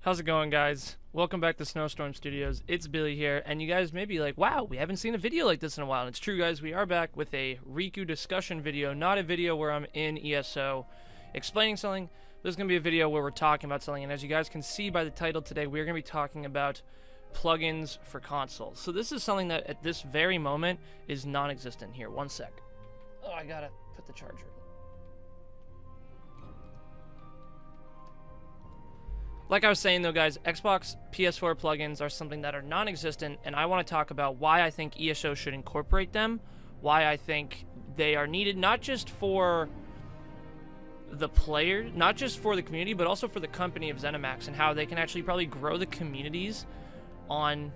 How's it going, guys? Welcome back to Snowstorm Studios. It's Billy here, and you guys may be like, wow, we haven't seen a video like this in a while. And it's true, guys. We are back with a Riku discussion video, not a video where I'm in ESO explaining something. This is going to be a video where we're talking about something, and as you guys can see by the title today, we're going to be talking about plugins for consoles. So this is something that at this very moment is non-existent. Here, one sec. Oh, I gotta put the charger. Like I was saying though, guys, Xbox PS4 plugins are something that are non-existent, and I want to talk about why I think ESO should incorporate them, why I think they are needed, not just for the player, not just for the community, but also for the company of ZeniMax, and how they can actually probably grow the communities on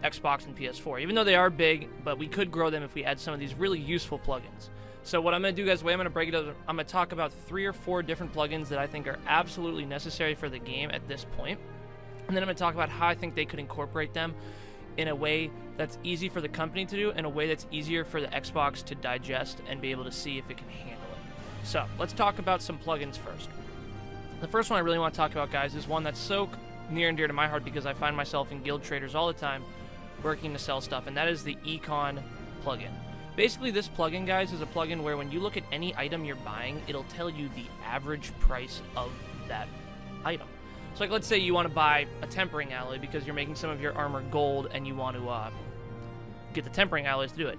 Xbox and PS4. Even though they are big, but we could grow them if we had some of these really useful plugins. So what I'm going to do, guys, the way I'm going to break it up, I'm going to talk about 3 or 4 different plugins that I think are absolutely necessary for the game at this point. And then I'm going to talk about how I think they could incorporate them in a way that's easy for the company to do, in a way that's easier for the Xbox to digest and be able to see if it can handle it. So let's talk about some plugins first. The first one I really want to talk about, guys, is one that's so near and dear to my heart because I find myself in guild traders all the time working to sell stuff, and that is the Econ plugin. Basically, this plugin, guys, is a plugin where when you look at any item you're buying, it'll tell you the average price of that item. So, like, let's say you want to buy a tempering alloy because you're making some of your armor gold and you want to get the tempering alloys to do it.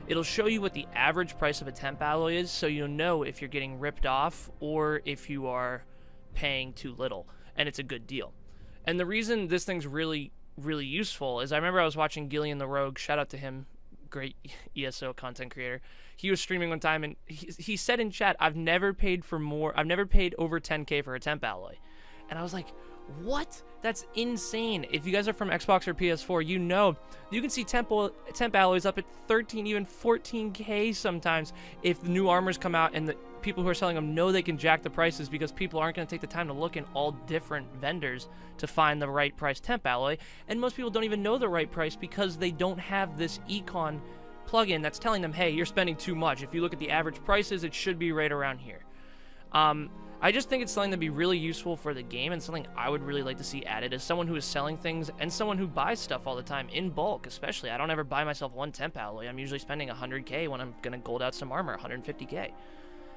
It'll show you what the average price of a temp alloy is, so you'll know if you're getting ripped off or if you are paying too little, and it's a good deal. And the reason this thing's really useful is I remember I was watching Gillian the Rogue, shout out to him, great ESO content creator. He was streaming one time and he said in chat, I've never paid over 10k for a temp alloy. And I was like, what? That's insane. If you guys are from Xbox or PS4, you know you can see temp alloys up at 13, even 14k sometimes if the new armors come out and the people who are selling them know they can jack the prices because people aren't going to take the time to look in all different vendors to find the right price temp alloy. And most people don't even know the right price because they don't have this Econ plugin that's telling them, hey, you're spending too much. If you look at the average prices, it should be right around here. I just think it's something that'd be really useful for the game and something I would really like to see added as someone who is selling things and someone who buys stuff all the time in bulk, especially. I don't ever buy myself one temp alloy. I'm usually spending 100k when I'm going to gold out some armor, 150k.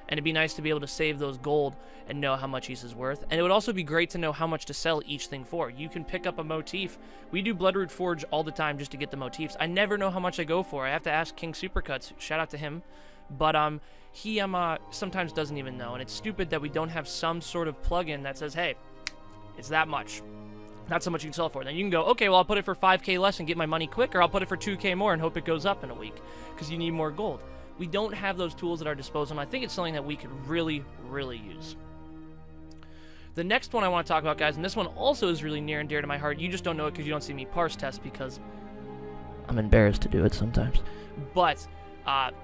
And it'd be nice to be able to save those gold and know how much each is worth. And it would also be great to know how much to sell each thing for. You can pick up a motif. We do Bloodroot Forge all the time just to get the motifs. I never know how much I go for. I have to ask King Supercuts. Shout out to him. But he sometimes doesn't even know. And it's stupid that we don't have some sort of plugin that says, hey, it's that much. That's how much you can sell for. Then you can go, okay, well, I'll put it for 5k less and get my money quick, or I'll put it for 2k more and hope it goes up in a week because you need more gold. We don't have those tools at our disposal, and I think it's something that we could really use. The next one I want to talk about, guys, and this one also is really near and dear to my heart. You just don't know it because you don't see me parse test because I'm embarrassed to do it sometimes. But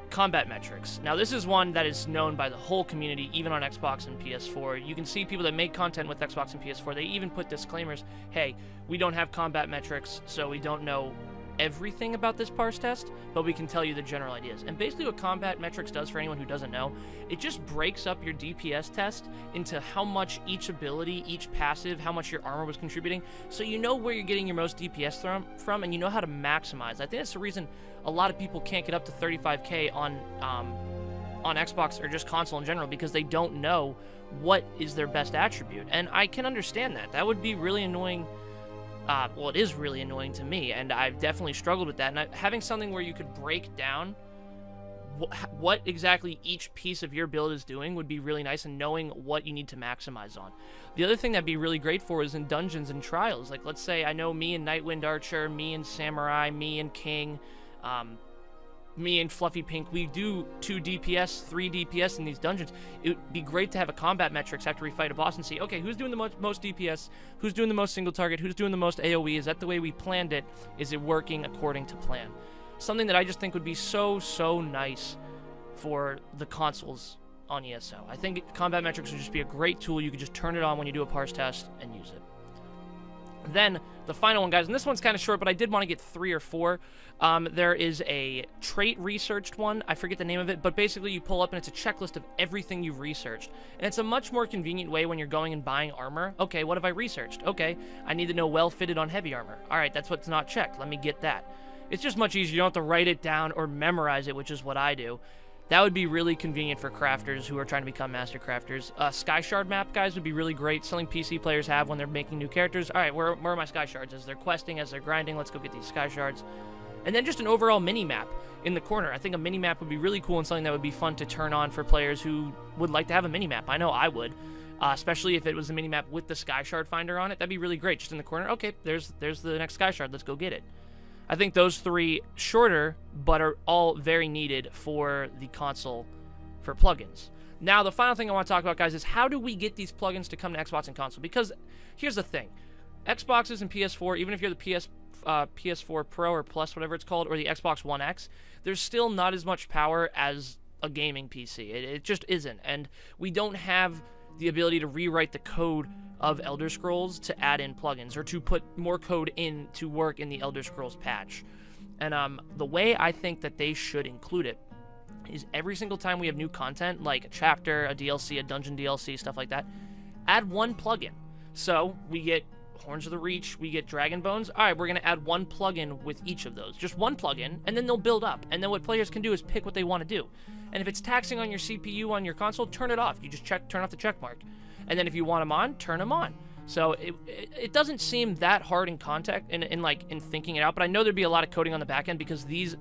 combat metrics. Now, this is one that is known by the whole community, even on Xbox and PS4. You can see people that make content with Xbox and PS4. They even put disclaimers, hey, we don't have combat metrics, so we don't know everything about this parse test, but we can tell you the general ideas. And basically what combat metrics does, for anyone who doesn't know, it just breaks up your DPS test into how much each ability, each passive, how much your armor was contributing, so you know where you're getting your most DPS from, and you know how to maximize. I think that's the reason a lot of people can't get up to 35k on Xbox or just console in general, because they don't know what is their best attribute. And I can understand that. That would be really annoying. Well, it is really annoying to me, and I've definitely struggled with that. And having something where you could break down what exactly each piece of your build is doing would be really nice, and knowing what you need to maximize on. The other thing that'd be really great for is in dungeons and trials. Like, let's say I know me and Nightwind Archer, me and Samurai, me and King, me and Fluffy Pink, we do 2 DPS, 3 DPS in these dungeons. It would be great to have a combat metrics after we fight a boss and see, okay, who's doing the most DPS, who's doing the most single target, who's doing the most AoE, is that the way we planned it, is it working according to plan? Something that I just think would be so nice for the consoles on ESO. I think combat metrics would just be a great tool. You could just turn it on when you do a parse test and use it. Then the final one, guys, and this one's kind of short, but I did want to get 3 or 4. There is a trait researched one. I forget the name of it, but basically you pull up and it's a checklist of everything you've researched. And it's a much more convenient way when you're going and buying armor. Okay, what have I researched? Okay, I need to know well fitted on heavy armor. All right, that's what's not checked. Let me get that. It's just much easier. You don't have to write it down or memorize it, which is what I do. That would be really convenient for crafters who are trying to become master crafters. Sky Shard map, guys, would be really great. Something PC players have when they're making new characters. All right, where are my Sky Shards? As they're questing, as they're grinding, let's go get these Sky Shards. And then just an overall mini-map in the corner. I think a mini-map would be really cool and something that would be fun to turn on for players who would like to have a mini-map. I know I would, especially if it was a mini-map with the Sky Shard finder on it. That'd be really great. Just in the corner, okay, there's the next Sky Shard. Let's go get it. I think those 3 shorter, but are all very needed for the console for plugins. Now, the final thing I want to talk about, guys, is how do we get these plugins to come to Xbox and console? Because here's the thing. Xboxes and PS4, even if you're the PS4 Pro or Plus, whatever it's called, or the Xbox One X, there's still not as much power as a gaming PC. It just isn't. And we don't have the ability to rewrite the code of Elder Scrolls to add in plugins, or to put more code in to work in the Elder Scrolls patch. And the way I think that they should include it is every single time we have new content, like a chapter, a DLC, a dungeon DLC, stuff like that, add one plugin. So we get Horns of the Reach, we get Dragon Bones. All right, we're going to add one plugin with each of those. Just one plugin, and then they'll build up. And then what players can do is pick what they want to do. And if it's taxing on your CPU on your console, turn it off. You just turn off the check mark. And then if you want them on, turn them on. So it doesn't seem that hard in in thinking it out, but I know there'd be a lot of coding on the back end because these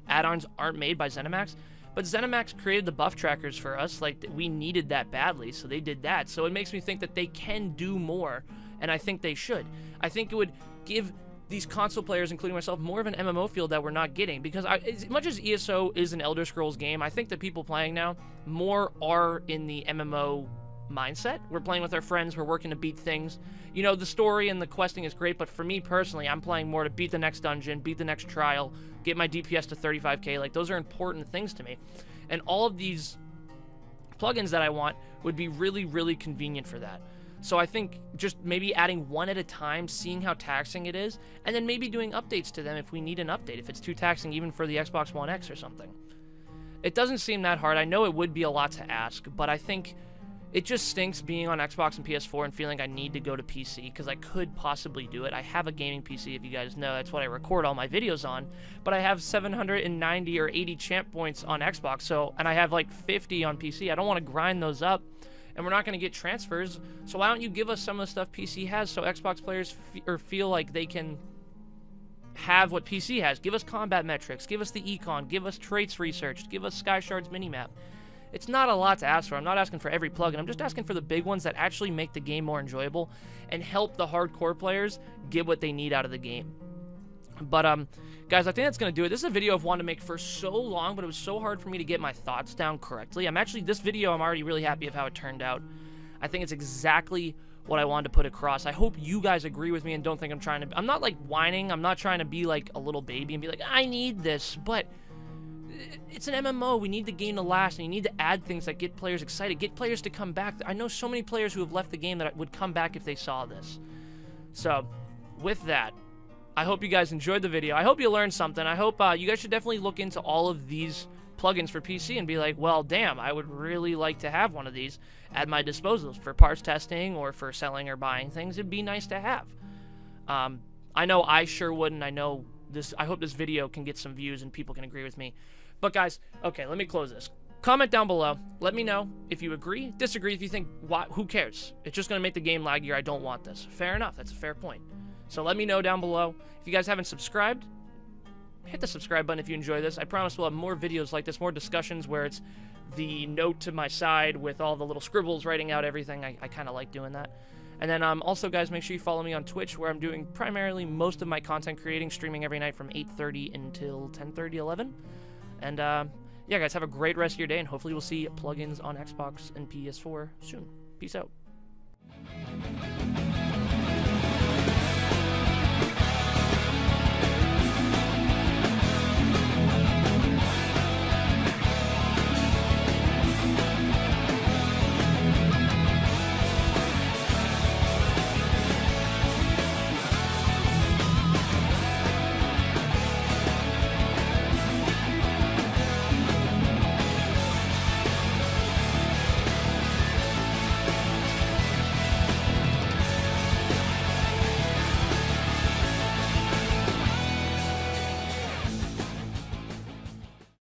add-ons aren't made by ZeniMax. But ZeniMax created the buff trackers for us. Like, we needed that badly, so they did that. So it makes me think that they can do more, and I think they should. I think it would give these console players, including myself, more of an MMO feel that we're not getting. Because as much as ESO is an Elder Scrolls game, I think the people playing now more are in the MMO mindset. We're playing with our friends, we're working to beat things. You know, the story and the questing is great, but for me personally, I'm playing more to beat the next dungeon, beat the next trial, get my DPS to 35k. Like, those are important things to me. And all of these plugins that I want would be really, really convenient for that. So I think just maybe adding one at a time, seeing how taxing it is, and then maybe doing updates to them if we need an update, if it's too taxing even for the Xbox One X or something. It doesn't seem that hard. I know it would be a lot to ask, but I think it just stinks being on Xbox and PS4 and feeling I need to go to PC, because I could possibly do it. I have a gaming PC, if you guys know. That's what I record all my videos on. But I have 790 or 80 champ points on Xbox, and I have like 50 on PC. I don't want to grind those up, and we're not going to get transfers. So why don't you give us some of the stuff PC has so Xbox players feel like they can have what PC has? Give us combat metrics, give us the econ, give us traits researched, give us Sky Shard's minimap. It's not a lot to ask for. I'm not asking for every plugin. I'm just asking for the big ones that actually make the game more enjoyable and help the hardcore players get what they need out of the game. But, guys, I think that's going to do it. This is a video I've wanted to make for so long, but it was so hard for me to get my thoughts down correctly. This video, I'm already really happy of how it turned out. I think it's exactly what I wanted to put across. I hope you guys agree with me and don't think I'm not, like, whining. I'm not trying to be, like, a little baby and be like, I need this, but it's an MMO. We need the game to last, and you need to add things that get players excited, get players to come back. I know so many players who have left the game that would come back if they saw this. So, with that, I hope you guys enjoyed the video. I hope you learned something. I hope you guys should definitely look into all of these plugins for PC and be like, well, damn, I would really like to have one of these at my disposal for parts testing or for selling or buying things. It'd be nice to have. I know I sure would, and I hope this video can get some views and people can agree with me. But guys, okay, let me close this. Comment down below. Let me know if you agree, disagree, if you think, who cares? It's just going to make the game laggier. I don't want this. Fair enough. That's a fair point. So let me know down below. If you guys haven't subscribed, hit the subscribe button if you enjoy this. I promise we'll have more videos like this, more discussions where it's the note to my side with all the little scribbles writing out everything. I kind of like doing that. And then also, guys, make sure you follow me on Twitch, where I'm doing primarily most of my content creating, streaming every night from 8:30 until 10:30, 11. And yeah, guys, have a great rest of your day, and hopefully we'll see plugins on Xbox and PS4 soon. Peace out.